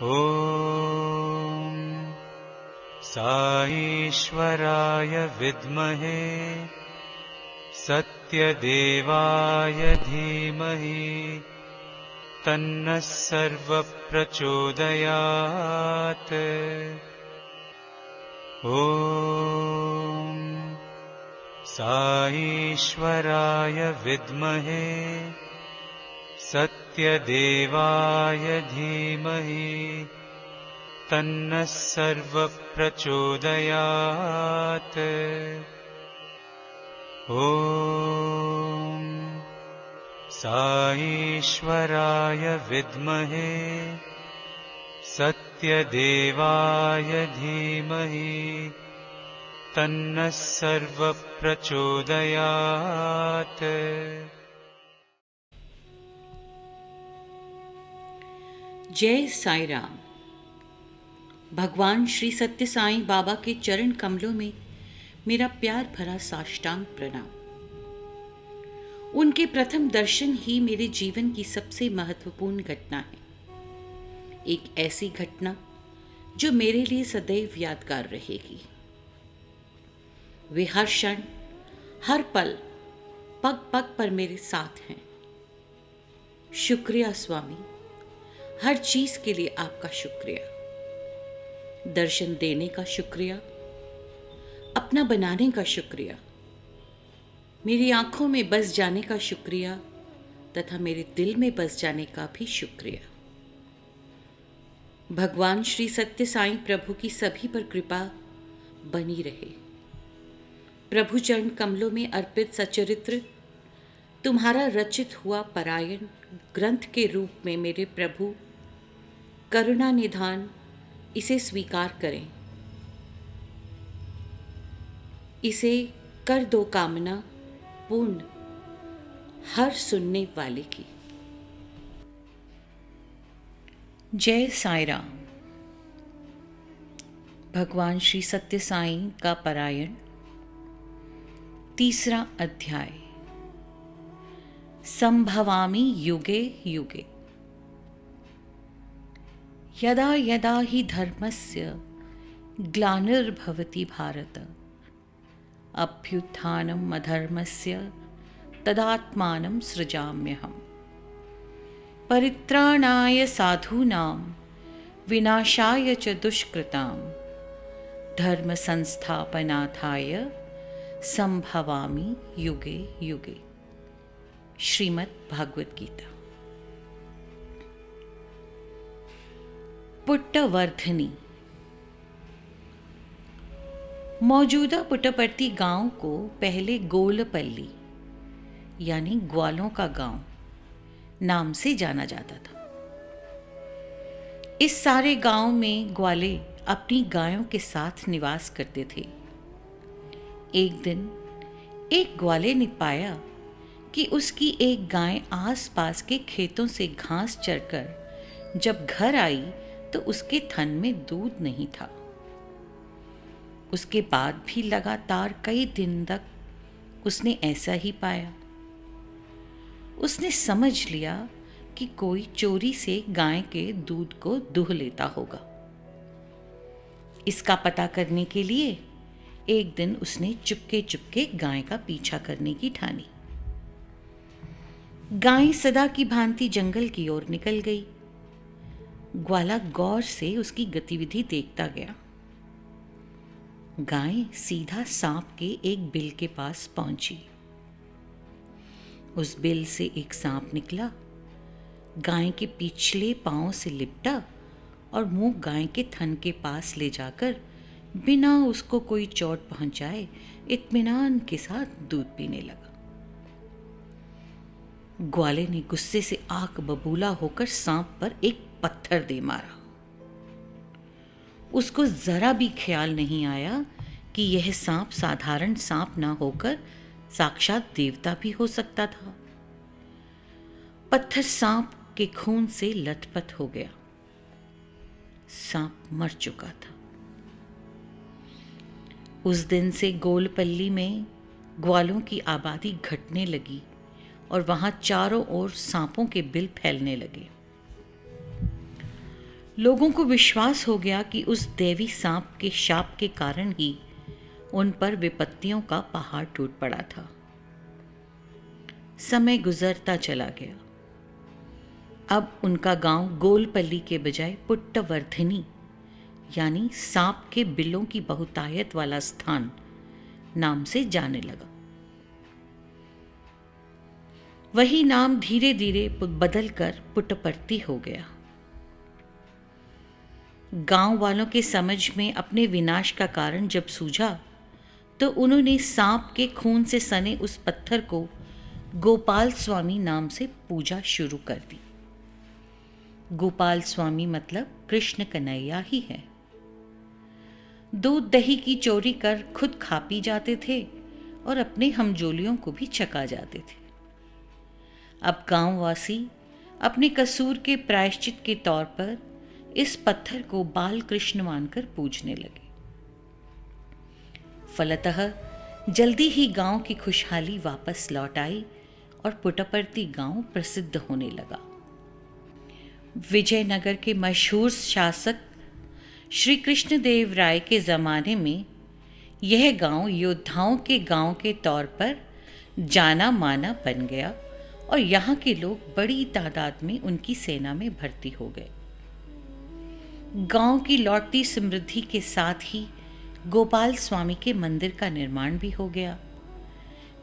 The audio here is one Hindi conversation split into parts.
ॐ साईश्वराय विद्महे सत्यदेवाय धीमहि तन्नः सर्वः प्रचोदयात्। ॐ साईश्वराय विद्महे सत्यदेवाय धीमहि तन्नः सर्वः प्रचोदयात्। ॐ साईश्वराय विद्महे सत्यदेवाय धीमहि तन्नः सर्वः प्रचोदयात्। जय साई राम। भगवान श्री सत्य साईं बाबा के चरण कमलों में मेरा प्यार भरा साष्टांग प्रणाम। उनके प्रथम दर्शन ही मेरे जीवन की सबसे महत्वपूर्ण घटना है। एक ऐसी घटना जो मेरे लिए सदैव यादगार रहेगी। वे हर क्षण, हर पल, पग पग पर मेरे साथ हैं। शुक्रिया स्वामी, हर चीज के लिए आपका शुक्रिया। दर्शन देने का शुक्रिया, अपना बनाने का शुक्रिया, मेरी आंखों में बस जाने का शुक्रिया तथा मेरे दिल में बस जाने का भी शुक्रिया। भगवान श्री सत्य साईं प्रभु की सभी पर कृपा बनी रहे। प्रभु चरण कमलों में अर्पित सचरित्र तुम्हारा रचित हुआ परायण ग्रंथ के रूप में मेरे प्रभु करुणा निधान इसे स्वीकार करें। इसे कर दो कामना पूर्ण हर सुनने वाले की। जय साई राम। भगवान श्री सत्य साईं का परायण, तीसरा अध्याय। संभवामि युगे युगे। यदा यदा हि धर्मस्य ग्लानिर्भवति भारत, अभ्युत्थानम् अधर्मस्य तदात्मानं सृजाम्यहम्। परित्राणाय साधूनां विनाशाय च दुष्कृतां, धर्म संस्थापनार्थाय संभवामि युगे युगे। श्रीमद् भागवत गीता। पुट्टवर्धनी। मौजूदा पुट्टपर्ती गांव को पहले गोलपल्ली यानी ग्वालों का गांव नाम से जाना जाता था। इस सारे गांव में ग्वाले अपनी गायों के साथ निवास करते थे। एक दिन एक ग्वाले ने पाया कि उसकी एक गाय आसपास के खेतों से घास चरकर जब घर आई तो उसके थन में दूध नहीं था। उसके बाद भी लगातार कई दिन तक उसने ऐसा ही पाया। उसने समझ लिया कि कोई चोरी से गाय के दूध को दूह लेता होगा। इसका पता करने के लिए एक दिन उसने चुपके चुपके गाय का पीछा करने की ठानी। गाय सदा की भांति जंगल की ओर निकल गई। ग्वाला गौर से उसकी गतिविधि देखता गया। गाय सीधा सांप के एक बिल के पास पहुंची। उस बिल से एक सांप निकला, गाय के पिछले पांव से लिपटा और मुंह गाय के थन के पास ले जाकर बिना उसको कोई चोट पहुंचाए इत्मीनान के साथ दूध पीने लगा। ग्वाले ने गुस्से से आंख बबूला होकर सांप पर एक पत्थर दे मारा। उसको जरा भी ख्याल नहीं आया कि यह सांप साधारण सांप ना होकर साक्षात देवता भी हो सकता था। पत्थर सांप के खून से लथपथ हो गया। सांप मर चुका था। उस दिन से गोलपल्ली में ग्वालों की आबादी घटने लगी और वहां चारों ओर सांपों के बिल फैलने लगे। लोगों को विश्वास हो गया कि उस देवी सांप के शाप के कारण ही उन पर विपत्तियों का पहाड़ टूट पड़ा था। समय गुजरता चला गया। अब उनका गांव गोलपल्ली के बजाय पुट्टवर्धनी यानी सांप के बिलों की बहुतायत वाला स्थान नाम से जाने लगा। वही नाम धीरे धीरे बदलकर पुट्टपर्ती हो गया। गांव वालों के समझ में अपने विनाश का कारण जब सूझा तो उन्होंने सांप के खून से सने उस पत्थर को गोपाल स्वामी नाम से पूजा शुरू कर दी। गोपाल स्वामी मतलब कृष्ण कन्हैया ही है। दूध दही की चोरी कर खुद खा पी जाते थे और अपने हमजोलियों को भी चका जाते थे। अब गांववासी अपने कसूर के प्रायश्चित के तौर पर इस पत्थर को बाल कृष्ण मानकर पूजने लगे। फलतः जल्दी ही गांव की खुशहाली वापस लौट आई और पुट्टपर्ती गांव प्रसिद्ध होने लगा। विजयनगर के मशहूर शासक श्री कृष्णदेव राय के ज़माने में यह गांव योद्धाओं के गांव के तौर पर जाना माना बन गया और यहाँ के लोग बड़ी तादाद में उनकी सेना में भर्ती हो गए। गांव की लौटती समृद्धि के साथ ही गोपाल स्वामी के मंदिर का निर्माण भी हो गया,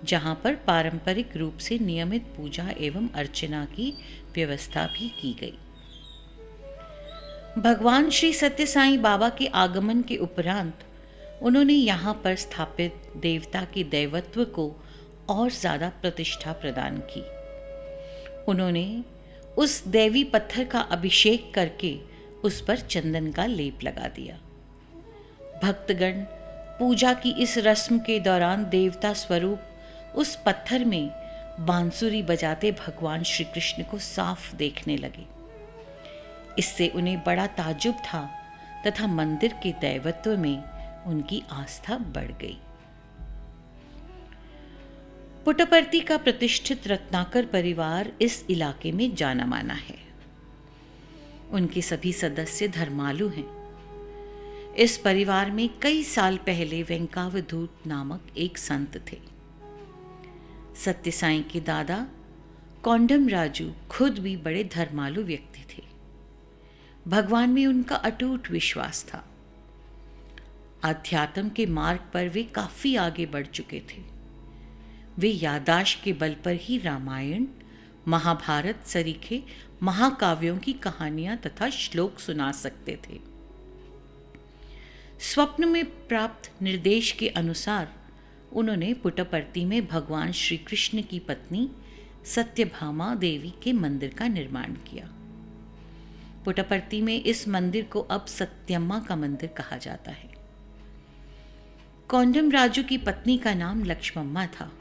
जहां पर पारंपरिक रूप से नियमित पूजा एवं अर्चना की व्यवस्था भी की गई। भगवान श्री सत्य साईं बाबा के आगमन के उपरांत उन्होंने यहाँ पर स्थापित देवता के दैवत्व को और ज़्यादा प्रतिष्ठा प्रदान की। उन्होंने उस दैवी पत्थर का अभिषेक करके उस पर चंदन का लेप लगा दिया। भक्तगण पूजा की इस रस्म के दौरान देवता स्वरूप उस पत्थर में बांसुरी बजाते भगवान श्री कृष्ण को साफ देखने लगे। इससे उन्हें बड़ा ताज्जुब था तथा मंदिर के दैवत्व में उनकी आस्था बढ़ गई। पुट्टपर्ती का प्रतिष्ठित रत्नाकर परिवार इस इलाके में जाना माना है। उनके सभी सदस्य धर्मालु हैं। इस परिवार में कई साल पहले वेंकावधूत नामक एक संत थे। सत्य साईं के दादा कौंडम राजू खुद भी बड़े धर्मालु व्यक्ति थे। भगवान में उनका अटूट विश्वास था। आध्यात्म के मार्ग पर वे काफी आगे बढ़ चुके थे। वे याददाश्त के बल पर ही रामायण, महाभारत सरीखे महाकाव्यों की कहानियां तथा श्लोक सुना सकते थे। स्वप्न में प्राप्त निर्देश के अनुसार उन्होंने पुट्टपर्ती में भगवान श्री कृष्ण की पत्नी सत्यभामा देवी के मंदिर का निर्माण किया। पुट्टपर्ती में इस मंदिर को अब सत्यम्मा का मंदिर कहा जाता है। कौंडम राजू की पत्नी का नाम लक्ष्मम्मा था।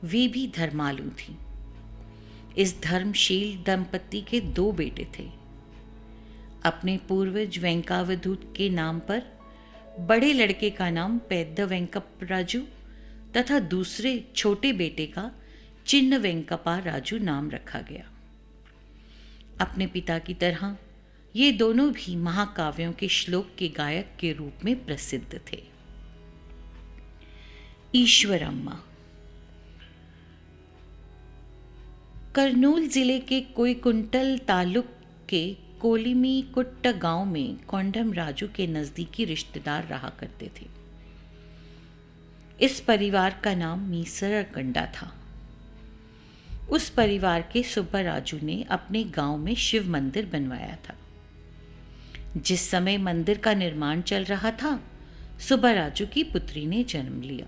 वे भी धर्मालु थी। इस धर्मशील दंपति के 2 बेटे थे। अपने पूर्वज वेंकावधूत के नाम पर बड़े लड़के का नाम पेद्द वेंकप राजू तथा दूसरे छोटे बेटे का चिन्न वेंकपा राजू नाम रखा गया। अपने पिता की तरह ये दोनों भी महाकाव्यों के श्लोक के गायक के रूप में प्रसिद्ध थे। ईश्वरम्मा करनूल जिले के कोईकुंटल तालुक के कोलिमी कुट्ट गांव में कौंडम राजू के नजदीकी रिश्तेदार रहा करते थे। इस परिवार का नाम मीसरगंडा था। उस परिवार के सुब्बा राजू ने अपने गांव में शिव मंदिर बनवाया था। जिस समय मंदिर का निर्माण चल रहा था, सुब्बा राजू की पुत्री ने जन्म लिया।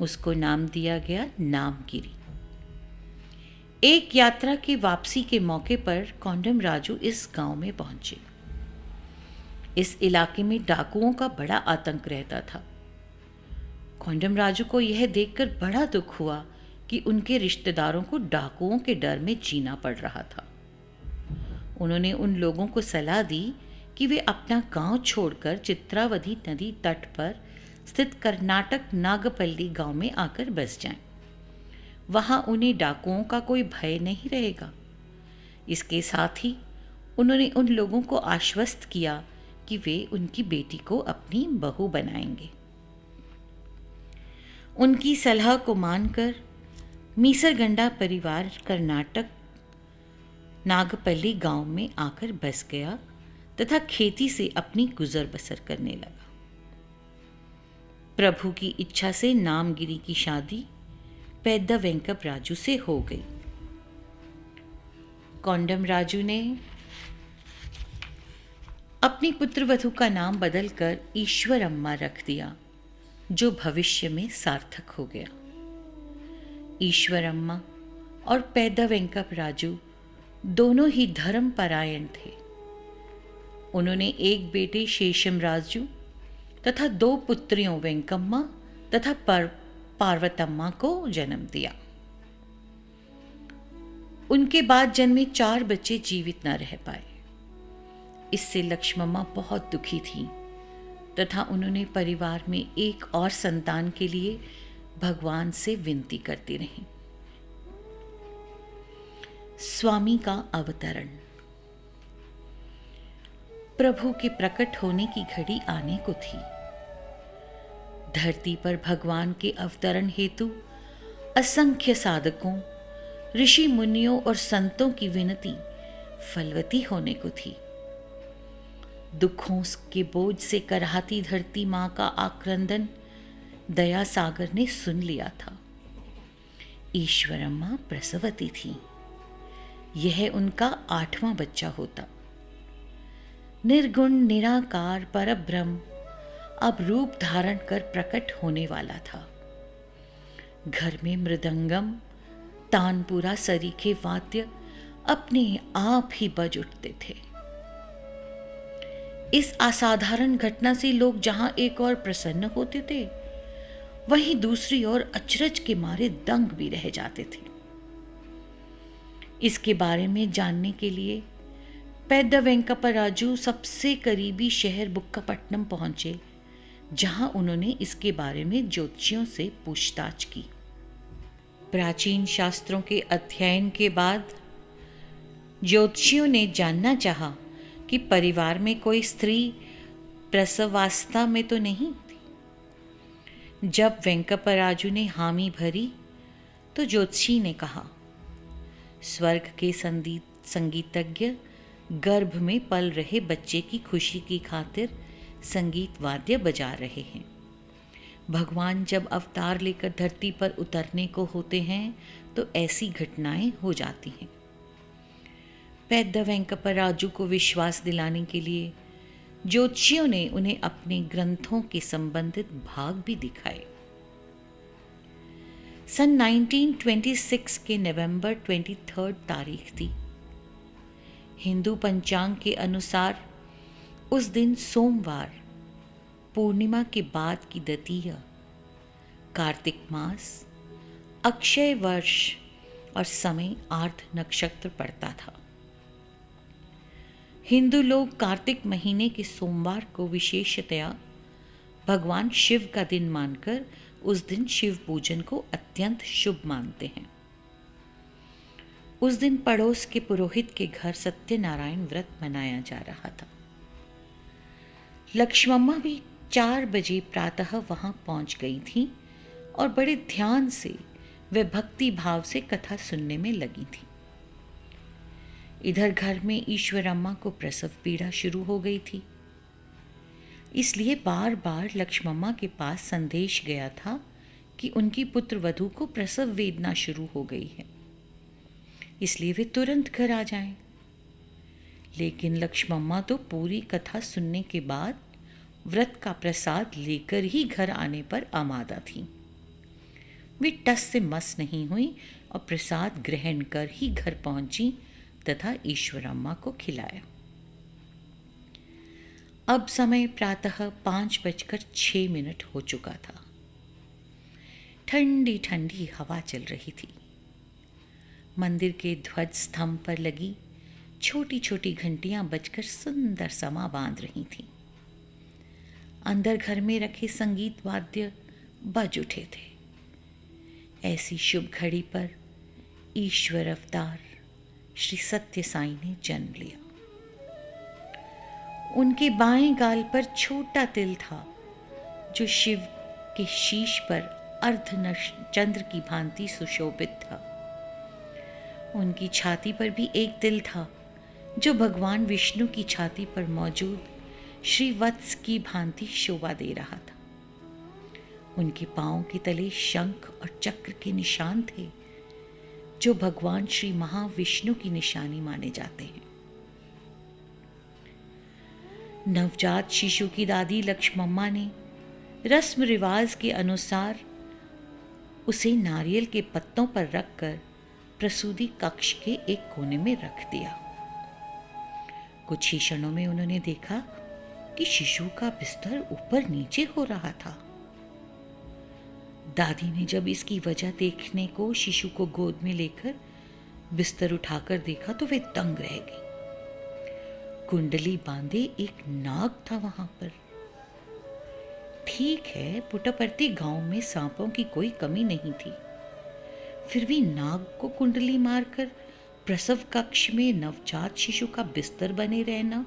उसको नाम दिया गया नामगिरी। एक यात्रा की वापसी के मौके पर कौंडम राजू इस गांव में पहुंचे। इस इलाके में डाकुओं का बड़ा आतंक रहता था। कौंडम राजू को यह देखकर बड़ा दुख हुआ कि उनके रिश्तेदारों को डाकुओं के डर में जीना पड़ रहा था। उन्होंने उन लोगों को सलाह दी कि वे अपना गांव छोड़कर चित्रावधी नदी तट पर स्थित कर्नाटक नागपल्ली गांव में आकर बस जाएं। वहां उन्हें डाकुओं का कोई भय नहीं रहेगा। इसके साथ ही उन्होंने उन लोगों को आश्वस्त किया कि वे उनकी बेटी को अपनी बहू बनाएंगे। उनकी सलाह को मानकर मीसरगंडा परिवार कर्नाटक नागपल्ली गांव में आकर बस गया तथा खेती से अपनी गुजर बसर करने लगा। प्रभु की इच्छा से नामगिरी की शादी पेद्दा वेंकप राजू से हो गई। कोंडम राजू ने अपनी पुत्रवधू का नाम बदलकर ईश्वर अम्मा रख दिया, जो भविष्य में सार्थक हो गया। ईश्वर अम्मा और पेद्दा वेंकप राजू दोनों ही धर्मपरायण थे। उन्होंने एक बेटे शेषम राजू तथा 2 पुत्रियों वेंकम्मा तथा पार्वतम्मा को जन्म दिया। उनके बाद जन्मे 4 बच्चे जीवित न रह पाए। इससे लक्ष्मम्मा बहुत दुखी थी तथा उन्होंने परिवार में एक और संतान के लिए भगवान से विनती करती रहीं। स्वामी का अवतरण। प्रभु के प्रकट होने की घड़ी आने को थी। धरती पर भगवान के अवतरण हेतु असंख्य साधकों, ऋषि मुनियों और संतों की विनती फलवती होने को थी। दुखों के बोझ से कराहती धरती मां का आक्रंदन दया सागर ने सुन लिया था। ईश्वरम्मा प्रसवती थी। यह उनका 8वां बच्चा होता। निर्गुण निराकार परब्रह्म अब रूप धारण कर प्रकट होने वाला था। घर में मृदंगम, तानपुरा सरीखे वाद्य अपने आप ही बज उठते थे। इस असाधारण घटना से लोग जहां एक और प्रसन्न होते थे, वहीं दूसरी ओर अचरज के मारे दंग भी रह जाते थे। इसके बारे में जानने के लिए पेद्दा वेंकप राजू सबसे करीबी शहर बुक्कापट्टनम पहुंचे, जहां उन्होंने इसके बारे में ज्योतिषियों से पूछताछ की। प्राचीन शास्त्रों के अध्ययन के बाद ज्योतिषियों ने जानना चाहा कि परिवार में कोई स्त्री प्रसवावस्था में तो नहीं थी। जब वेंकप राजू ने हामी भरी तो ज्योतिषी ने कहा, स्वर्ग के संगीतज्ञ गर्भ में पल रहे बच्चे की खुशी की खातिर संगीत वाद्य बजा रहे हैं। भगवान जब अवतार लेकर धरती पर उतरने को होते हैं तो ऐसी घटनाएं हो जाती हैं। पेद्दा वेंकप राजू को विश्वास दिलाने के लिए ज्योतिषियों ने उन्हें अपने ग्रंथों के संबंधित भाग भी दिखाए। सन 1926 के नवंबर 23 तारीख थी। हिंदू पंचांग के अनुसार उस दिन सोमवार, पूर्णिमा के बाद की द्वितीया, कार्तिक मास, अक्षय वर्ष और समय आर्ध नक्षत्र पड़ता था। हिंदू लोग कार्तिक महीने के सोमवार को विशेषतया भगवान शिव का दिन मानकर उस दिन शिव पूजन को अत्यंत शुभ मानते हैं। उस दिन पड़ोस के पुरोहित के घर सत्यनारायण व्रत मनाया जा रहा था। लक्ष्मम्मा भी 4 बजे प्रातः वहां पहुंच गई थी और बड़े ध्यान से वे भक्ति भाव से कथा सुनने में लगी थी। इधर घर में ईश्वरम्मा को प्रसव पीड़ा शुरू हो गई थी, इसलिए बार बार लक्ष्मम्मा के पास संदेश गया था कि उनकी पुत्र वधू को प्रसव वेदना शुरू हो गई है, इसलिए वे तुरंत घर आ जाएं। लेकिन लक्ष्मम्मा तो पूरी कथा सुनने के बाद व्रत का प्रसाद लेकर ही घर आने पर आमादा थी। वे टस से मस नहीं हुई और प्रसाद ग्रहण कर ही घर पहुंची तथा ईश्वरम्मा को खिलाया। अब समय प्रातः 5:06 हो चुका था। ठंडी ठंडी हवा चल रही थी। मंदिर के ध्वज स्तंभ पर लगी छोटी छोटी घंटियां बजकर सुंदर समा बांध रही थीं। अंदर घर में रखे संगीत वाद्य बज उठे थे। ऐसी शुभ घड़ी पर ईश्वर अवतार श्री सत्य साईं ने जन्म लिया। उनके बाएं गाल पर छोटा तिल था जो शिव के शीश पर अर्धचंद्र की भांति सुशोभित था। उनकी छाती पर भी एक तिल था जो भगवान विष्णु की छाती पर मौजूद श्री वत्स की भांति शोभा दे रहा था। उनके पांव के तले शंख और चक्र के निशान थे जो भगवान श्री महाविष्णु की निशानी माने जाते हैं। नवजात शिशु की दादी लक्ष्मम्मा ने रस्म रिवाज के अनुसार उसे नारियल के पत्तों पर रखकर प्रसूति कक्ष के एक कोने में रख दिया। कुछ ही क्षणों में उन्होंने देखा कि शिशु का बिस्तर ऊपर नीचे हो रहा था। दादी ने जब इसकी वजह देखने को शिशु को गोद में लेकर बिस्तर उठाकर देखा तो वे दंग रह गई। कुंडली बांधे एक नाग था वहां पर। ठीक है, पुट्टपर्ती गांव में सांपों की कोई कमी नहीं थी, फिर भी नाग को कुंडली मारकर प्रसव कक्ष में नवजात शिशु का बिस्तर बने रहना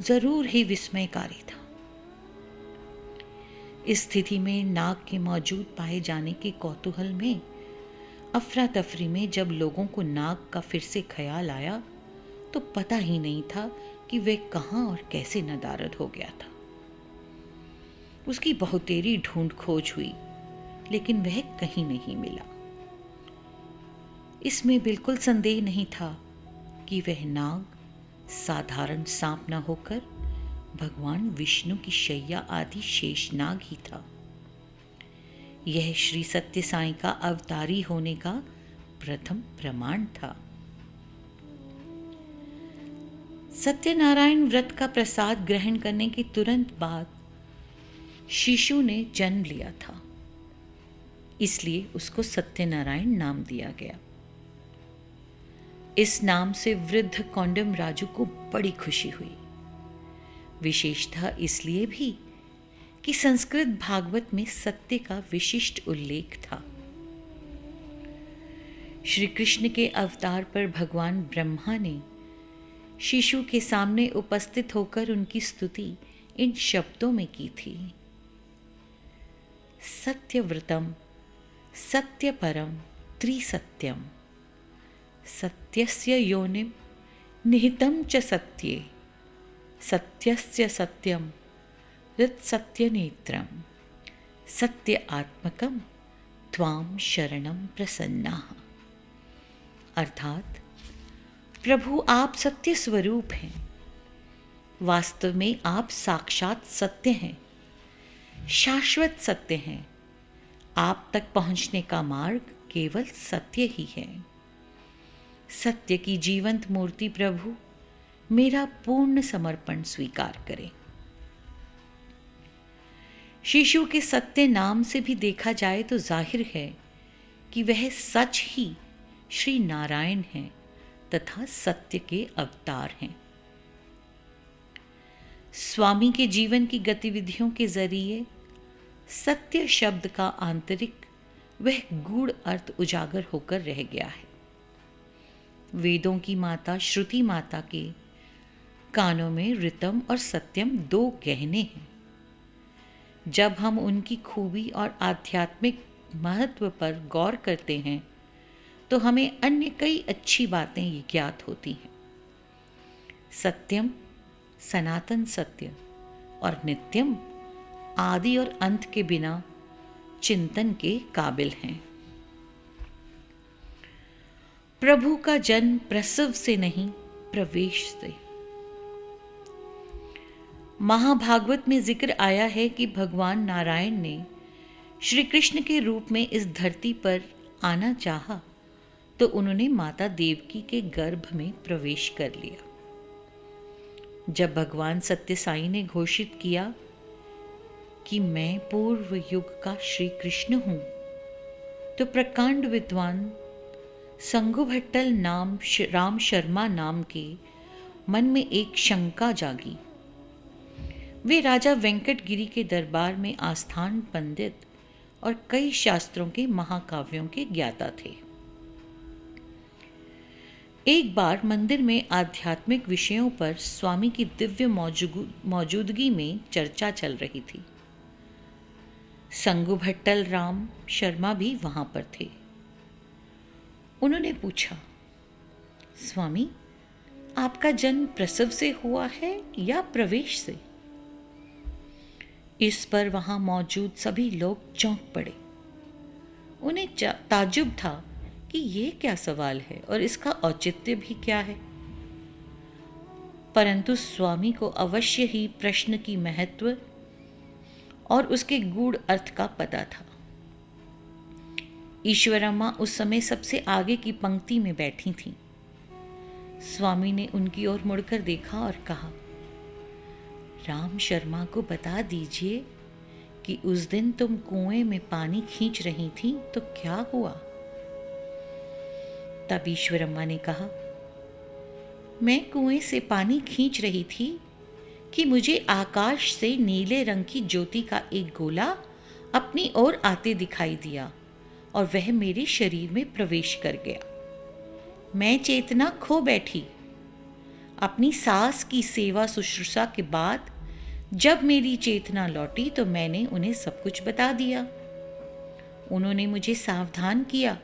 जरूर ही विस्मयकारी था। इस स्थिति में नाग के मौजूद पाए जाने के कौतूहल में अफरा तफरी में जब लोगों को नाग का फिर से ख्याल आया तो पता ही नहीं था कि वह कहां और कैसे नदारद हो गया था। उसकी बहुतेरी ढूंढ खोज हुई लेकिन वह कहीं नहीं मिला। इसमें बिल्कुल संदेह नहीं था कि वह नाग साधारण सांप न होकर भगवान विष्णु की शैया आदि शेषनाग ही था। यह श्री सत्य साईं का अवतारी होने का प्रथम प्रमाण था। सत्यनारायण व्रत का प्रसाद ग्रहण करने के तुरंत बाद शिशु ने जन्म लिया था, इसलिए उसको सत्यनारायण नाम दिया गया। इस नाम से वृद्ध कौंडम राजू को बड़ी खुशी हुई, विशेषतः इसलिए भी कि संस्कृत भागवत में सत्य का विशिष्ट उल्लेख था। श्री कृष्ण के अवतार पर भगवान ब्रह्मा ने शिशु के सामने उपस्थित होकर उनकी स्तुति इन शब्दों में की थी। सत्यव्रतम सत्यपरम त्रिसत्यम सत्यस्य योनिम निहितं च सत्ये सत्यस्य सत्यम हृत्सत्यनेत्रम सत्य आत्मकम त्वाम शरणम प्रसन्नाः। अर्थात प्रभु आप सत्य स्वरूप हैं, वास्तव में आप साक्षात सत्य हैं, शाश्वत सत्य हैं। आप तक पहुंचने का मार्ग केवल सत्य ही है। सत्य की जीवंत मूर्ति प्रभु मेरा पूर्ण समर्पण स्वीकार करें। शिशु के सत्य नाम से भी देखा जाए तो जाहिर है कि वह सच ही श्री नारायण हैं तथा सत्य के अवतार हैं। स्वामी के जीवन की गतिविधियों के जरिए सत्य शब्द का आंतरिक वह गूढ़ अर्थ उजागर होकर रह गया है। वेदों की माता श्रुति माता के कानों में ऋतम और सत्यम दो गहने हैं। जब हम उनकी खूबी और आध्यात्मिक महत्व पर गौर करते हैं तो हमें अन्य कई अच्छी बातें ज्ञात होती हैं। सत्यम सनातन सत्य और नित्यम आदि और अंत के बिना चिंतन के काबिल हैं। प्रभु का जन्म प्रसव से नहीं, प्रवेश से। महाभागवत में जिक्र आया है कि भगवान नारायण ने श्री कृष्ण के रूप में इस धरती पर आना चाहा तो उन्होंने माता देवकी के गर्भ में प्रवेश कर लिया। जब भगवान सत्य साईं ने घोषित किया कि मैं पूर्व युग का श्री कृष्ण हूं, तो प्रकांड विद्वान संगुभट्टल नाम राम शर्मा नाम के मन में एक शंका जागी। वे राजा वेंकटगिरी के दरबार में आस्थान पंडित और कई शास्त्रों के महाकाव्यों के ज्ञाता थे। एक बार मंदिर में आध्यात्मिक विषयों पर स्वामी की दिव्य मौजूदगी में चर्चा चल रही थी। संगू भट्टल राम शर्मा भी वहां पर थे। उन्होंने पूछा, स्वामी, आपका जन्म प्रसव से हुआ है या प्रवेश से? इस पर वहां मौजूद सभी लोग चौंक पड़े। उन्हें ताज्जुब था कि ये क्या सवाल है और इसका औचित्य भी क्या है। परंतु स्वामी को अवश्य ही प्रश्न की महत्व और उसके गूढ़ अर्थ का पता था। ईश्वरम्मा उस समय सबसे आगे की पंक्ति में बैठी थीं। स्वामी ने उनकी ओर मुड़कर देखा और कहा, राम शर्मा को बता दीजिए कि उस दिन तुम कुएं में पानी खींच रही थी तो क्या हुआ? तब ईश्वरम्मा ने कहा, मैं कुएं से पानी खींच रही थी कि मुझे आकाश से नीले रंग की ज्योति का एक गोला अपनी ओर आते दिखाई दिया और वह मेरे शरीर में प्रवेश कर गया। मैं चेतना खो बैठी। अपनी सास की सेवा शुश्रूषा के बाद जब मेरी चेतना लौटी तो मैंने उन्हें सब कुछ बता दिया। उन्होंने मुझे सावधान किया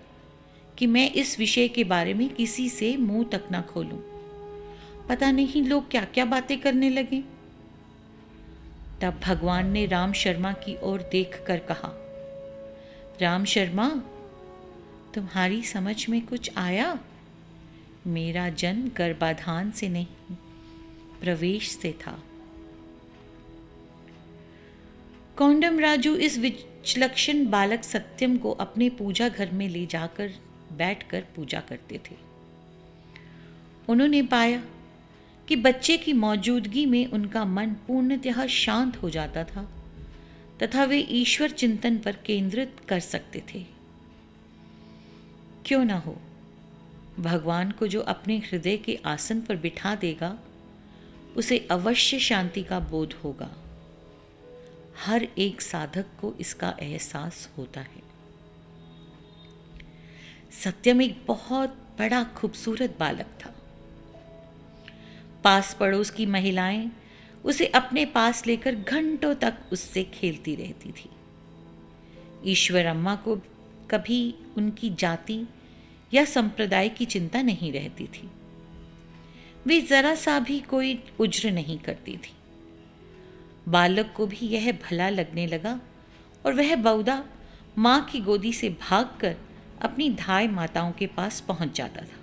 कि मैं इस विषय के बारे में किसी से मुंह तक न खोलूं। पता नहीं लोग क्या क्या बातें करने लगे। तब भगवान ने राम शर्मा की ओर देखकर कहा, राम शर्मा, तुम्हारी समझ में कुछ आया? मेरा जन्म गर्भाधान से नहीं, प्रवेश से था। कौंडम राजू इस विचक्षण बालक सत्यम को अपने पूजा घर में ले जाकर बैठकर पूजा करते थे। उन्होंने पाया कि बच्चे की मौजूदगी में उनका मन पूर्णतः शांत हो जाता था तथा वे ईश्वर चिंतन पर केंद्रित कर सकते थे। क्यों न हो, भगवान को जो अपने हृदय के आसन पर बिठा देगा उसे अवश्य शांति का बोध होगा। हर एक साधक को इसका एहसास होता है। सत्यम एक बहुत बड़ा खूबसूरत बालक था। पास पड़ोस की महिलाएं उसे अपने पास लेकर घंटों तक उससे खेलती रहती थी। ईश्वरम्मा को कभी उनकी जाति या संप्रदाय की चिंता नहीं रहती थी। वे जरा सा भी कोई उज्र नहीं करती थी। बालक को भी यह भला लगने लगा और वह बहुधा माँ की गोदी से भागकर अपनी धाय माताओं के पास पहुंच जाता था।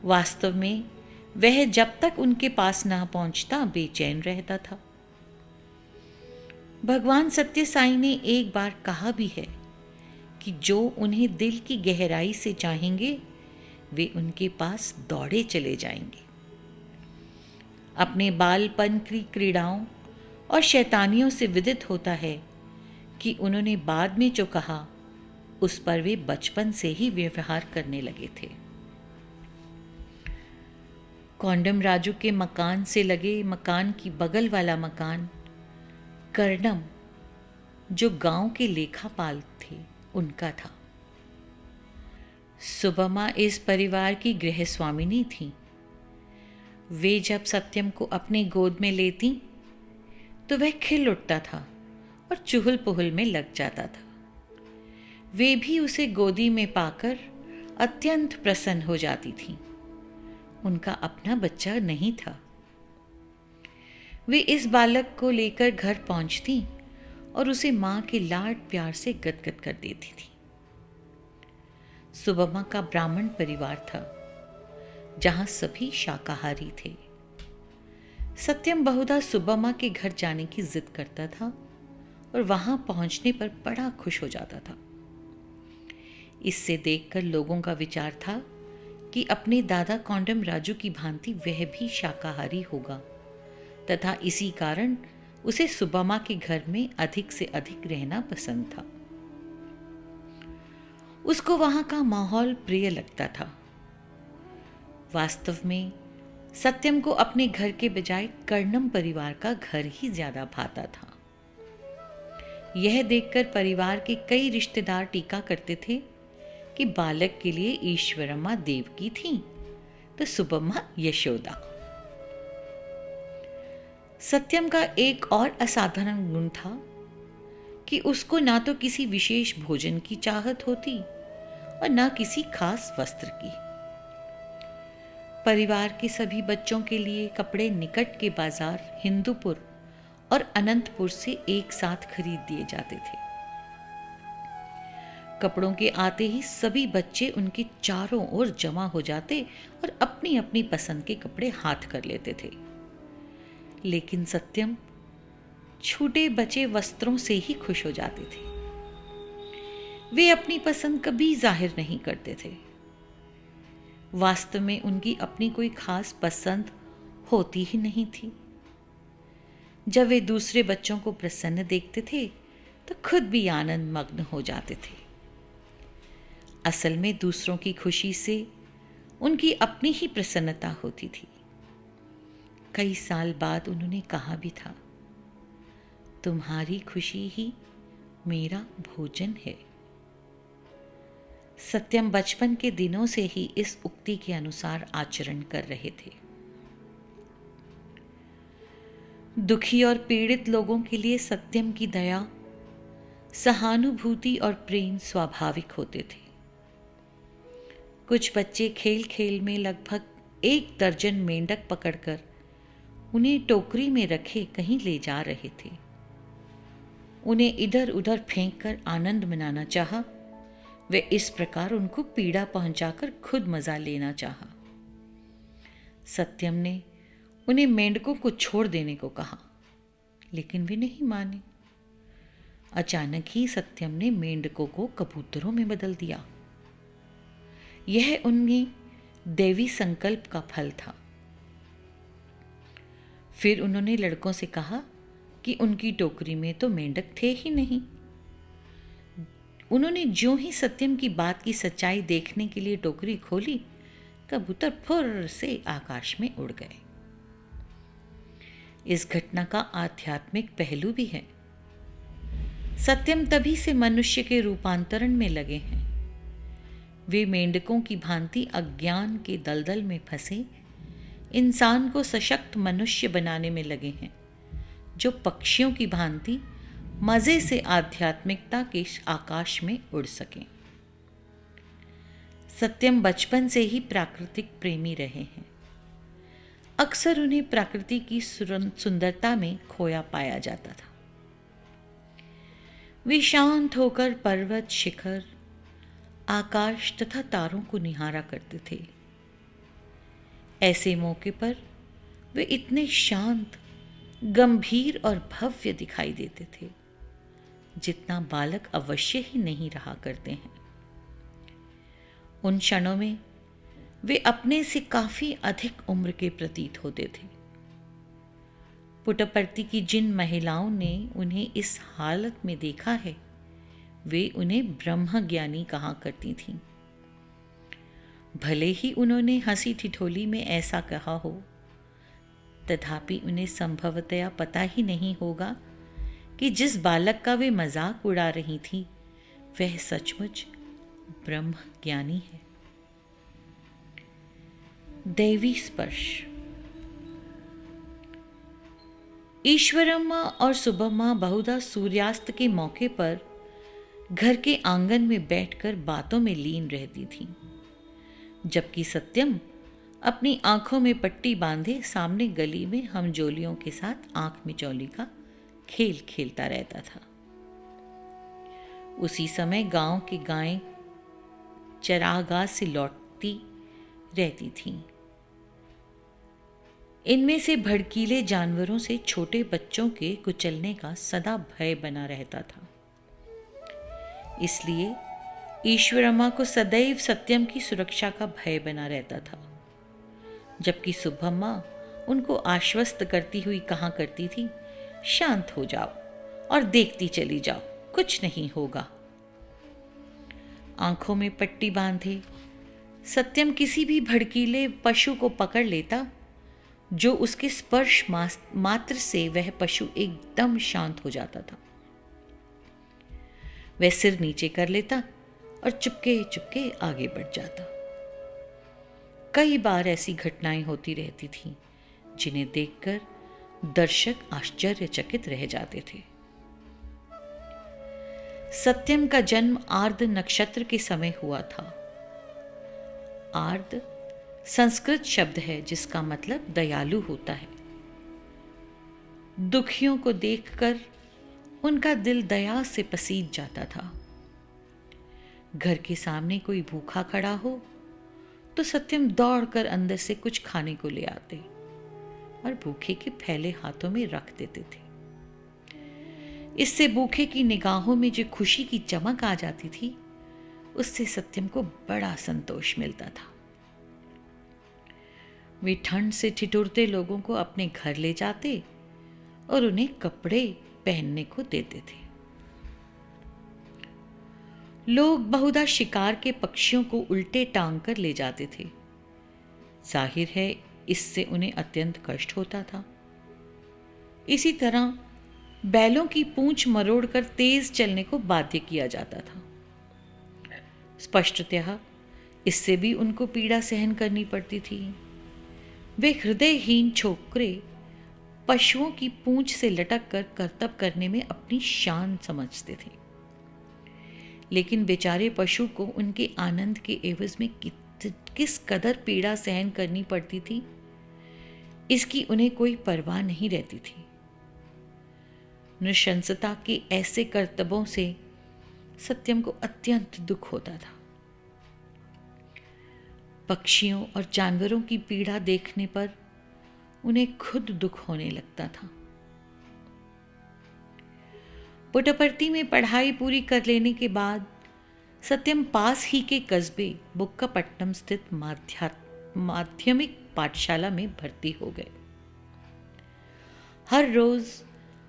वास्तव में वह जब तक उनके पास ना पहुंचता बेचैन रहता था। भगवान सत्य साईं ने एक बार कहा भी है कि जो उन्हें दिल की गहराई से चाहेंगे वे उनके पास दौड़े चले जाएंगे। अपने बालपन की क्रीड़ाओं और शैतानियों से विदित होता है कि उन्होंने बाद में जो कहा उस पर वे बचपन से ही व्यवहार करने लगे थे। कौंडम राजू के मकान से लगे मकान की बगल वाला मकान कर्णम, जो गांव के लेखापाल थे, उनका था। सुबमा इस परिवार की गृह स्वामिनी थी। वे जब सत्यम को अपनी गोद में लेती तो वह खिल उठता था और चुहल पुहल में लग जाता था। वे भी उसे गोदी में पाकर अत्यंत प्रसन्न हो जाती थीं। उनका अपना बच्चा नहीं था। वे इस बालक को लेकर घर पहुंचती और उसे मां के लाड प्यार से गदगद कर देती थी। सुबमा का ब्राह्मण परिवार था जहां सभी शाकाहारी थे। सत्यम बहुधा सुबमा के घर जाने की जिद करता था और वहां पहुंचने पर बड़ा खुश हो जाता था। इससे देखकर लोगों का विचार था कि अपने दादा कौंडम राजू की भांति वह भी शाकाहारी होगा तथा इसी कारण उसे सुबमा के घर में अधिक से अधिक रहना पसंद था। उसको वहां का माहौल प्रिय लगता था। वास्तव में सत्यम को अपने घर के बजाय कर्णम परिवार का घर ही ज्यादा भाता था। यह देखकर परिवार के कई रिश्तेदार टीका करते थे कि कि बालक के लिए ईश्वरम्मा देवकी थी तो सुब्बम्मा यशोदा। सत्यम का एक और असाधारण गुण था कि उसको ना तो किसी विशेष भोजन की चाहत होती और ना किसी खास वस्त्र की। परिवार के सभी बच्चों के लिए कपड़े निकट के बाजार हिंदूपुर और अनंतपुर से एक साथ खरीद दिए जाते थे। कपड़ों के आते ही सभी बच्चे उनके चारों ओर जमा हो जाते और अपनी अपनी पसंद के कपड़े हाथ कर लेते थे। लेकिन सत्यम छूटे बचे वस्त्रों से ही खुश हो जाते थे। वे अपनी पसंद कभी जाहिर नहीं करते थे। वास्तव में उनकी अपनी कोई खास पसंद होती ही नहीं थी। जब वे दूसरे बच्चों को प्रसन्न देखते थे तो खुद भी आनंद मग्न हो जाते थे। असल में दूसरों की खुशी से उनकी अपनी ही प्रसन्नता होती थी। कई साल बाद उन्होंने कहा भी था, तुम्हारी खुशी ही मेरा भोजन है। सत्यम बचपन के दिनों से ही इस उक्ति के अनुसार आचरण कर रहे थे। दुखी और पीड़ित लोगों के लिए सत्यम की दया, सहानुभूति और प्रेम स्वाभाविक होते थे। कुछ बच्चे खेल खेल में लगभग 1 दर्जन मेंढक पकड़कर उन्हें टोकरी में रखे कहीं ले जा रहे थे। उन्हें इधर उधर फेंक कर आनंद मनाना चाहा। वे इस प्रकार उनको पीड़ा पहुंचाकर खुद मजा लेना चाहा। सत्यम ने उन्हें मेंढकों को छोड़ देने को कहा, लेकिन वे नहीं माने। अचानक ही सत्यम ने मेंढकों को कबूतरों में बदल दिया। यह उनकी दैवी संकल्प का फल था। फिर उन्होंने लड़कों से कहा कि उनकी टोकरी में तो मेंढक थे ही नहीं। उन्होंने ज्यों ही सत्यम की बात की सच्चाई देखने के लिए टोकरी खोली, कबूतर फुर्र से आकाश में उड़ गए। इस घटना का आध्यात्मिक पहलू भी है। सत्यम तभी से मनुष्य के रूपांतरण में लगे हैं। वे मेंढकों की भांति अज्ञान के दलदल में फंसे इंसान को सशक्त मनुष्य बनाने में लगे हैं, जो पक्षियों की भांति मजे से आध्यात्मिकता के आकाश में उड़ सकें। सत्यम बचपन से ही प्राकृतिक प्रेमी रहे हैं। अक्सर उन्हें प्रकृति की सुंदरता में खोया पाया जाता था। वे शांत होकर पर्वत, शिखर, आकाश तथा तारों को निहारा करते थे। ऐसे मौके पर वे इतने शांत, गंभीर और भव्य दिखाई देते थे जितना बालक अवश्य ही नहीं रहा करते हैं। उन क्षणों में वे अपने से काफी अधिक उम्र के प्रतीत होते थे। पुट्टपर्ती की जिन महिलाओं ने उन्हें इस हालत में देखा है, वे उन्हें ब्रह्मज्ञानी कहा करती थीं। भले ही उन्होंने हंसी ठिठोली में ऐसा कहा हो, तथापि उन्हें संभवतया पता ही नहीं होगा कि जिस बालक का वे मजाक उड़ा रही थी वह सचमुच ब्रह्म ज्ञानी है। दैवी स्पर्श। ईश्वरम्मा और सुब्बम्मा बहुधा सूर्यास्त के मौके पर घर के आंगन में बैठकर बातों में लीन रहती थीं, जबकि सत्यम अपनी आंखों में पट्टी बांधे सामने गली में हमजोलियों के साथ आंख मिचौली का खेल खेलता रहता था। उसी समय गांव की गायें चरागाह से लौटती रहती थीं। इनमें से भड़कीले जानवरों से छोटे बच्चों के कुचलने का सदा भय बना रहता था। इसलिए ईश्वरम्मा को सदैव सत्यम की सुरक्षा का भय बना रहता था, जबकि सुब्बम्मा उनको आश्वस्त करती हुई कहा करती थी, शांत हो जाओ और देखती चली जाओ, कुछ नहीं होगा। आंखों में पट्टी बांधे सत्यम किसी भी भड़कीले पशु को पकड़ लेता, जो उसके स्पर्श मात्र से वह पशु एकदम शांत हो जाता था। वह सिर नीचे कर लेता और चुपके चुपके आगे बढ़ जाता। कई बार ऐसी घटनाएं होती रहती थीं जिन्हें देखकर दर्शक आश्चर्यचकित रह जाते थे। सत्यम का जन्म आर्द्र नक्षत्र के समय हुआ था। आर्द्र संस्कृत शब्द है जिसका मतलब दयालु होता है। दुखियों को देखकर उनका दिल दया से पसीज जाता था। घर के सामने कोई भूखा खड़ा हो तो सत्यम दौड़कर अंदर से कुछ खाने को ले आते और भूखे के फैले हाथों में रख देते थे। इससे भूखे की निगाहों में जो खुशी की चमक आ जाती थी, उससे सत्यम को बड़ा संतोष मिलता था। वे ठंड से ठिठुरते लोगों को अपने घर ले जाते और उन्हें कपड़े पहनने को देते थे। लोग बहुधा शिकार के पक्षियों को उल्टे टांग कर ले जाते थे। जाहिर है इससे उन्हें अत्यंत कष्ट होता था। इसी तरह बैलों की पूंछ मरोड़कर तेज चलने को बाध्य किया जाता था। स्पष्टतः इससे भी उनको पीड़ा सहन करनी पड़ती थी। वे हृदयहीन छोकरे पशुओं की पूंछ से लटक कर करतब करने में अपनी शान समझते थे, लेकिन बेचारे पशु को उनके आनंद के एवज में किस कदर पीड़ा सहन करनी पड़ती थी, इसकी उन्हें कोई परवाह नहीं रहती थी। नृशंसता के ऐसे करतबों से सत्यम को अत्यंत दुख होता था। पक्षियों और जानवरों की पीड़ा देखने पर उन्हें खुद दुख होने लगता था। पुट्टपर्ती में पढ़ाई पूरी कर लेने के बाद सत्यम पास ही के कस्बे बुक्कापट्टनम स्थित माध्यमिक पाठशाला में भर्ती हो गए। हर रोज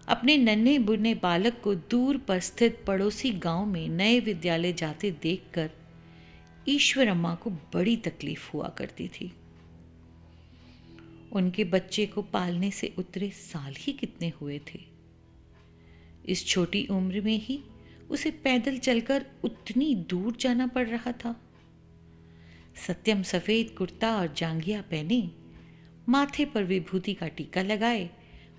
अपने नन्हे बुने बालक को दूर पर स्थित पड़ोसी गांव में नए विद्यालय जाते देखकर ईश्वर अम्मा को बड़ी तकलीफ हुआ करती थी। उनके बच्चे को पालने से उतरे साल ही कितने हुए थे। इस छोटी उम्र में ही उसे पैदल चलकर उतनी दूर जाना पड़ रहा था। सत्यम सफेद कुर्ता और जांघिया पहने, माथे पर विभूति का टीका लगाए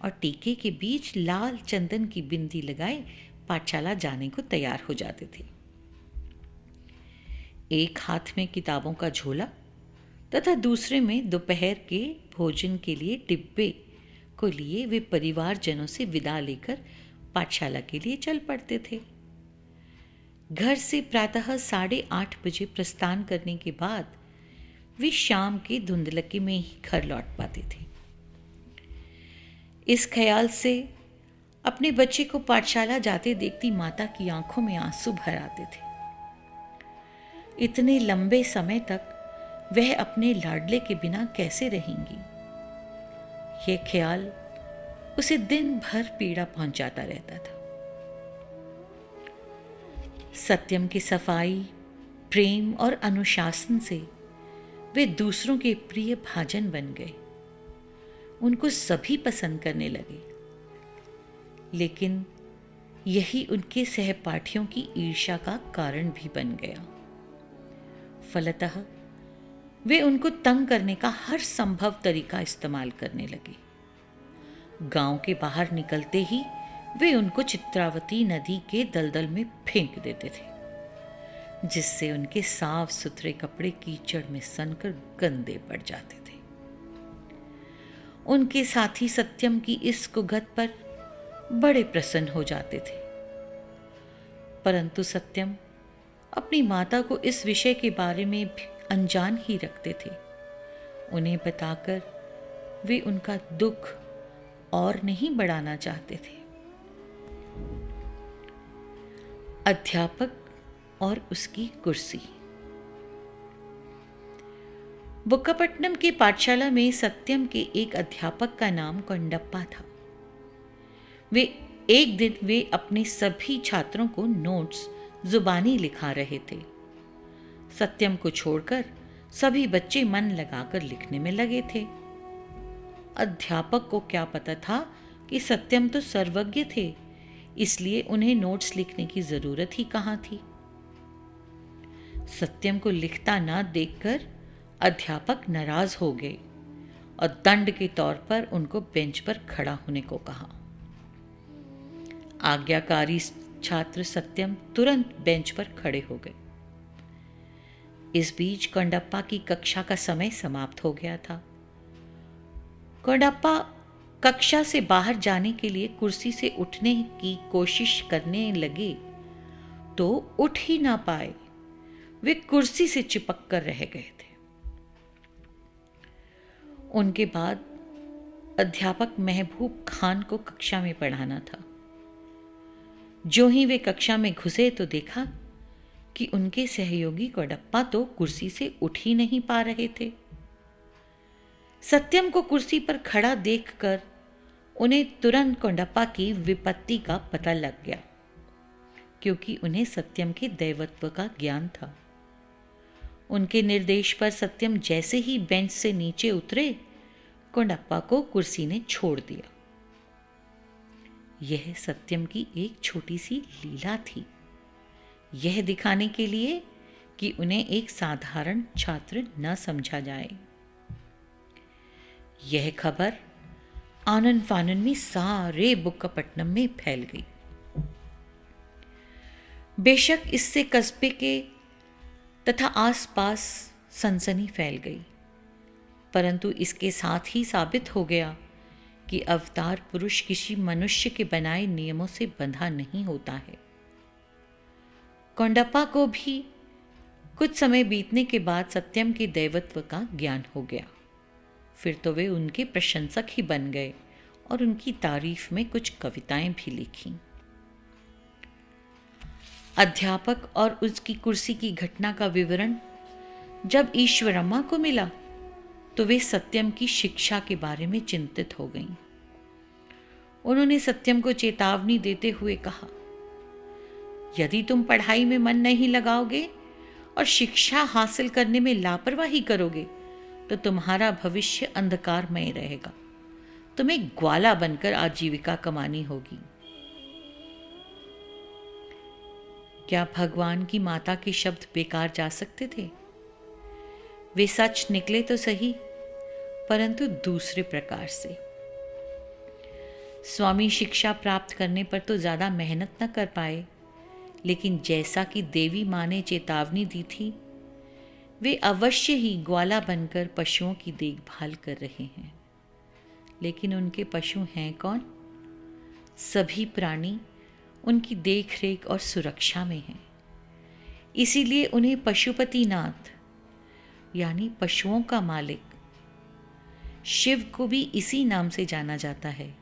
और टीके के बीच लाल चंदन की बिंदी लगाए पाठशाला जाने को तैयार हो जाते थे। एक हाथ में किताबों का झोला तथा दूसरे में दोपहर के भोजन के लिए डिब्बे को लिए वे परिवारजनों से विदा लेकर पाठशाला के लिए चल पड़ते थे। घर से प्रातः 8:30 बजे प्रस्थान करने के बाद वे शाम के धुंधलके में ही घर लौट पाते थे। इस ख्याल से अपने बच्चे को पाठशाला जाते देखती माता की आंखों में आंसू भर आते थे। इतने लंबे समय तक वह अपने लाडले के बिना कैसे रहेंगी, यह ख्याल उसे दिन भर पीड़ा पहुंचाता रहता था। सत्यम की सफाई, प्रेम और अनुशासन से वे दूसरों के प्रिय भाजन बन गए। उनको सभी पसंद करने लगे, लेकिन यही उनके सहपाठियों की ईर्ष्या का कारण भी बन गया। फलतः वे उनको तंग करने का हर संभव तरीका इस्तेमाल करने लगे। गांव के बाहर निकलते ही वे उनको चित्रावती नदी के दलदल में फेंक देते थे, जिससे उनके साफ सुथरे कपड़े कीचड़ में सनकर गंदे पड़ जाते थे। उनके साथी सत्यम की इस कुगत पर बड़े प्रसन्न हो जाते थे, परंतु सत्यम अपनी माता को इस विषय के बारे में भी अनजान ही रखते थे। उन्हें बताकर वे उनका दुख और नहीं बढ़ाना चाहते थे। अध्यापक और उसकी कुर्सी। बुक्कापट्टनम की पाठशाला में सत्यम के एक अध्यापक का नाम कोंडप्पा था। एक दिन वे अपने सभी छात्रों को नोट्स जुबानी लिखा रहे थे। सत्यम को छोड़कर सभी बच्चे मन लगाकर लिखने में लगे थे। अध्यापक को क्या पता था कि सत्यम तो सर्वज्ञ थे, इसलिए उन्हें नोट्स लिखने की जरूरत ही कहाँ थी। सत्यम को लिखता ना देखकर अध्यापक नाराज हो गए और दंड के तौर पर उनको बेंच पर खड़ा होने को कहा। आज्ञाकारी छात्र सत्यम तुरंत बेंच पर खड़े हो गए। इस बीच कोंडप्पा की कक्षा का समय समाप्त हो गया था। कोंडप्पा कक्षा से बाहर जाने के लिए कुर्सी से उठने की कोशिश करने लगे तो उठ ही ना पाए। वे कुर्सी से चिपक कर रह गए थे। उनके बाद अध्यापक महबूब खान को कक्षा में पढ़ाना था। जो ही वे कक्षा में घुसे तो देखा कि उनके सहयोगी कोंडप्पा तो कुर्सी से उठ ही नहीं पा रहे थे। सत्यम को कुर्सी पर खड़ा देखकर उन्हें तुरंत कोंडप्पा की विपत्ति का पता लग गया, क्योंकि उन्हें सत्यम के दैवत्व का ज्ञान था। उनके निर्देश पर सत्यम जैसे ही बेंच से नीचे उतरे, कोंडप्पा को कुर्सी ने छोड़ दिया। यह सत्यम की एक छोटी सी लीला थी, यह दिखाने के लिए कि उन्हें एक साधारण छात्र न समझा जाए। यह खबर आनन फानन में सारे बुक्कापट्टनम में फैल गई। बेशक इससे कस्बे के तथा आसपास सनसनी फैल गई, परंतु इसके साथ ही साबित हो गया कि अवतार पुरुष किसी मनुष्य के बनाए नियमों से बंधा नहीं होता है। कोंडप्पा को भी कुछ समय बीतने के बाद सत्यम के दैवत्व का ज्ञान हो गया। फिर तो वे उनके प्रशंसक ही बन गए और उनकी तारीफ में कुछ कविताएं भी लिखीं। अध्यापक और उसकी कुर्सी की घटना का विवरण जब ईश्वरम्मा को मिला तो वे सत्यम की शिक्षा के बारे में चिंतित हो गईं। उन्होंने सत्यम को चेतावनी देते हुए कहा, यदि तुम पढ़ाई में मन नहीं लगाओगे और शिक्षा हासिल करने में लापरवाही करोगे तो तुम्हारा भविष्य अंधकारमय रहेगा। तुम्हें ग्वाला बनकर आजीविका कमानी होगी। क्या भगवान की माता के शब्द बेकार जा सकते थे? वे सच निकले तो सही, परंतु दूसरे प्रकार से। स्वामी शिक्षा प्राप्त करने पर तो ज्यादा मेहनत न कर पाए, लेकिन जैसा कि देवी माँ ने चेतावनी दी थी, वे अवश्य ही ग्वाला बनकर पशुओं की देखभाल कर रहे हैं। लेकिन उनके पशु हैं कौन? सभी प्राणी उनकी देखरेख और सुरक्षा में हैं। इसीलिए उन्हें पशुपतिनाथ यानी पशुओं का मालिक शिव को भी इसी नाम से जाना जाता है।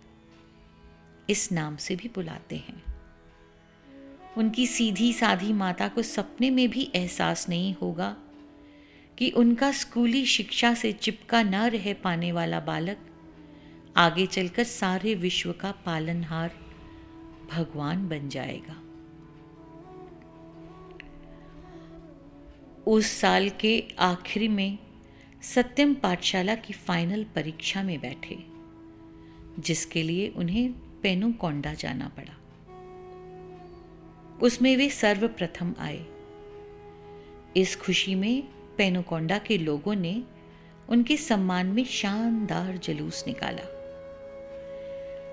इस नाम से भी बुलाते हैं। उनकी सीधी साधी माता को सपने में भी एहसास नहीं होगा कि उनका स्कूली शिक्षा से चिपका न रह पाने वाला बालक आगे चलकर सारे विश्व का पालनहार भगवान बन जाएगा। उस साल के आखिरी में सत्यम पाठशाला की फाइनल परीक्षा में बैठे, जिसके लिए उन्हें पेनुकोंडा जाना पड़ा। उसमें वे सर्वप्रथम आए। इस खुशी में पेनुकोंडा के लोगों ने उनके सम्मान में शानदार जुलूस निकाला।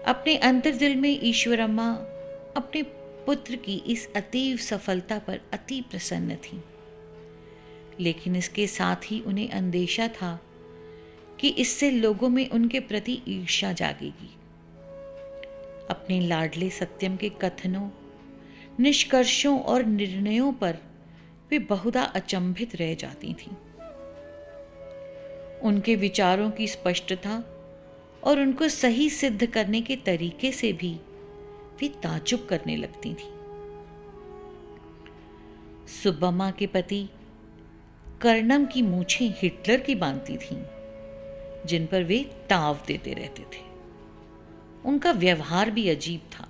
अपने अंतर्दिल में ईश्वरम्मा अपने पुत्र की इस अतीव सफलता पर अति प्रसन्न थी, लेकिन इसके साथ ही उन्हें अंदेशा था कि इससे लोगों में उनके प्रति ईर्ष्या जागेगी। अपने लाडले सत्यम के कथनों, निष्कर्षों और निर्णयों पर वे बहुधा अचंभित रह जाती थीं। उनके विचारों की स्पष्टता और उनको सही सिद्ध करने के तरीके से भी वे ताज्जुब करने लगती थीं। सुब्बम्मा के पति कर्णम की मूछें हिटलर की बांधती थीं, जिन पर वे ताव देते रहते थे। उनका व्यवहार भी अजीब था।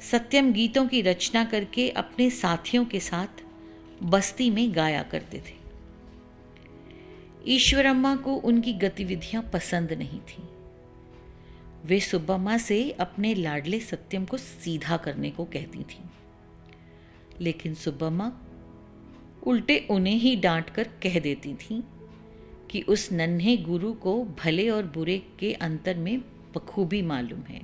सत्यम गीतों की रचना करके अपने साथियों के साथ बस्ती में गाया करते थे। ईश्वरम्मा को उनकी गतिविधियां पसंद नहीं थीं। वे सुब्बम्मा से अपने लाडले सत्यम को सीधा करने को कहती थीं, लेकिन सुब्बम्मा उल्टे उन्हें ही डांट कर कह देती थीं कि उस नन्हे गुरु को भले और बुरे के अंतर में बखूबी मालूम है।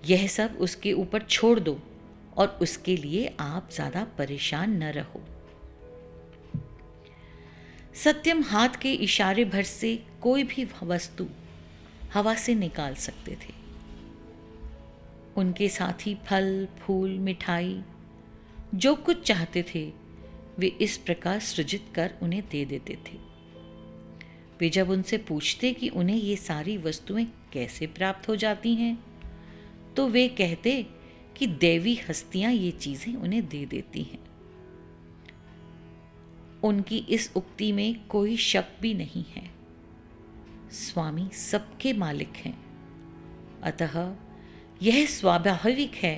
यह सब उसके ऊपर छोड़ दो और उसके लिए आप ज़्यादा परेशान न रहो। सत्यम हाथ के इशारे भर से कोई भी वस्तु हवा से निकाल सकते थे। उनके साथी फल, फूल, मिठाई जो कुछ चाहते थे वे इस प्रकार सृजित कर उन्हें दे देते थे। वे जब उनसे पूछते कि उन्हें ये सारी वस्तुएं कैसे प्राप्त हो जाती हैं, तो वे कहते कि देवी हस्तियां ये चीजें उन्हें दे देती हैं। उनकी इस उक्ति में कोई शक भी नहीं है। स्वामी सबके मालिक हैं, अतः यह स्वाभाविक है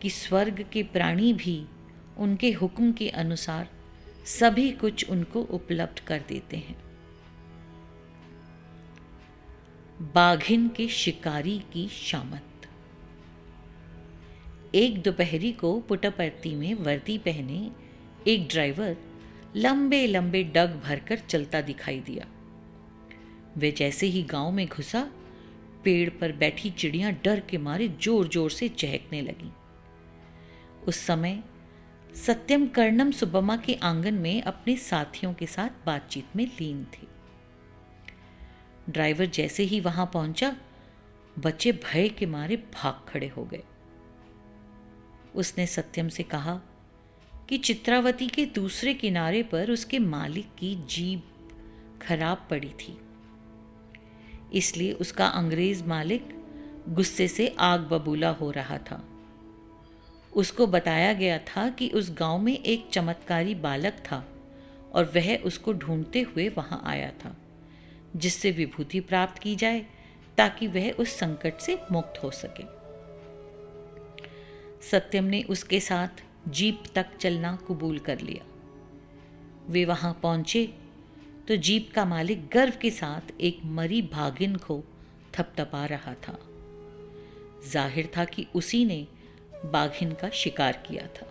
कि स्वर्ग के प्राणी भी उनके हुक्म के अनुसार सभी कुछ उनको उपलब्ध कर देते हैं। बाघिन के शिकारी की शामत। एक दोपहरी को पुट्टपर्ती में वर्दी पहने एक ड्राइवर लंबे लंबे डग भरकर चलता दिखाई दिया। वे जैसे ही गांव में घुसा, पेड़ पर बैठी चिड़ियां डर के मारे जोर जोर से चहकने लगीं। उस समय सत्यम कर्णम सुब्बम्मा के आंगन में अपने साथियों के साथ बातचीत में लीन थे। ड्राइवर जैसे ही वहां पहुंचा, बच्चे भय के मारे भाग खड़े हो गए। उसने सत्यम से कहा कि चित्रावती के दूसरे किनारे पर उसके मालिक की जीप खराब पड़ी थी, इसलिए उसका अंग्रेज मालिक गुस्से से आग बबूला हो रहा था। उसको बताया गया था कि उस गांव में एक चमत्कारी बालक था और वह उसको ढूंढते हुए वहां आया था, जिससे विभूति प्राप्त की जाए ताकि वह उस संकट से मुक्त हो सके। सत्यम ने उसके साथ जीप तक चलना कबूल कर लिया। वे वहां पहुंचे तो जीप का मालिक गर्व के साथ एक मरी भागिन को थपथपा रहा था। जाहिर था कि उसी ने बाघिन का शिकार किया था।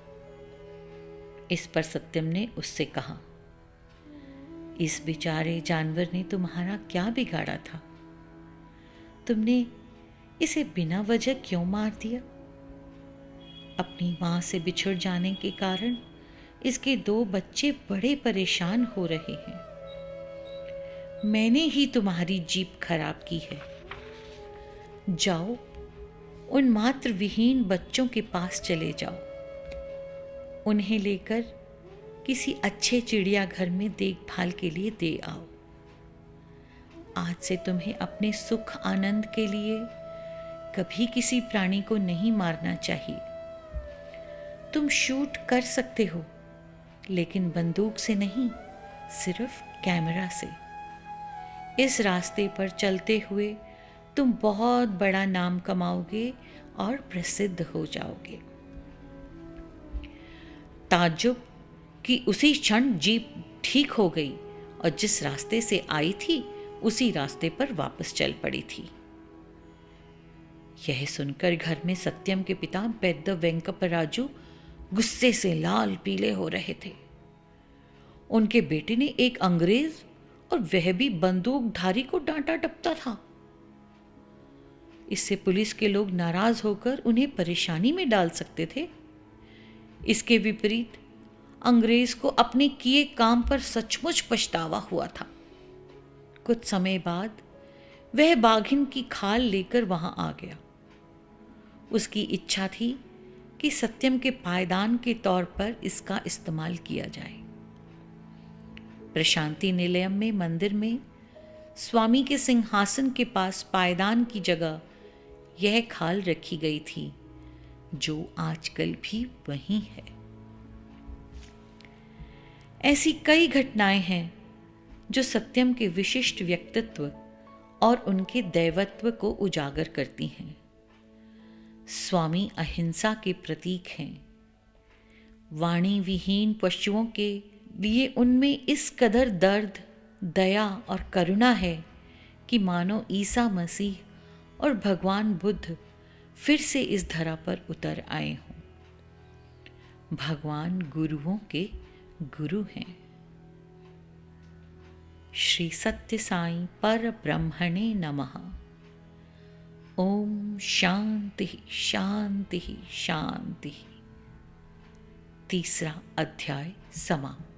इस पर सत्यम ने उससे कहा, इस बेचारे जानवर ने तुम्हारा क्या बिगाड़ा था? तुमने इसे बिना वजह क्यों मार दिया? अपनी मां से बिछड़ जाने के कारण इसके 2 बच्चे बड़े परेशान हो रहे हैं। मैंने ही तुम्हारी जीप खराब की है। जाओ, उन मात्र विहीन बच्चों के पास चले जाओ। उन्हें लेकर किसी अच्छे चिड़ियाघर में देखभाल के लिए दे आओ। आज से तुम्हें अपने सुख आनंद के लिए कभी किसी प्राणी को नहीं मारना चाहिए। तुम शूट कर सकते हो, लेकिन बंदूक से नहीं, सिर्फ कैमरा से। इस रास्ते पर चलते हुए तुम बहुत बड़ा नाम कमाओगे और प्रसिद्ध हो जाओगे। ताज्जुब कि उसी क्षण जीप ठीक हो गई और जिस रास्ते से आई थी उसी रास्ते पर वापस चल पड़ी थी। यह सुनकर घर में सत्यम के पिता पेद्द वेंकपराजू गुस्से से लाल पीले हो रहे थे। उनके बेटे ने एक अंग्रेज और वह भी बंदूकधारी को डांटा डपटा था। इससे पुलिस के लोग नाराज होकर उन्हें परेशानी में डाल सकते थे। इसके विपरीत अंग्रेज को अपने किए काम पर सचमुच पछतावा हुआ था। कुछ समय बाद वह बाघिन की खाल लेकर वहां आ गया। उसकी इच्छा थी कि सत्यम के पायदान के तौर पर इसका इस्तेमाल किया जाए। प्रशांति निलयम में मंदिर में स्वामी के सिंहासन के पास पायदान की जगह यह खाल रखी गई थी, जो आजकल भी वहीं है। ऐसी कई घटनाएं हैं जो सत्यम के विशिष्ट व्यक्तित्व और उनके दैवत्व को उजागर करती हैं। स्वामी अहिंसा के प्रतीक हैं। वाणी विहीन पशुओं के लिए उनमें इस कदर दर्द, दया और करुणा है कि मानो ईसा मसीह और भगवान बुद्ध फिर से इस धरा पर उतर आए हों। भगवान गुरुओं के गुरु हैं। श्री सत्य साईं पर ब्रह्मणे नमः। ओम शांति शांति शांति। तीसरा अध्याय समाप्त।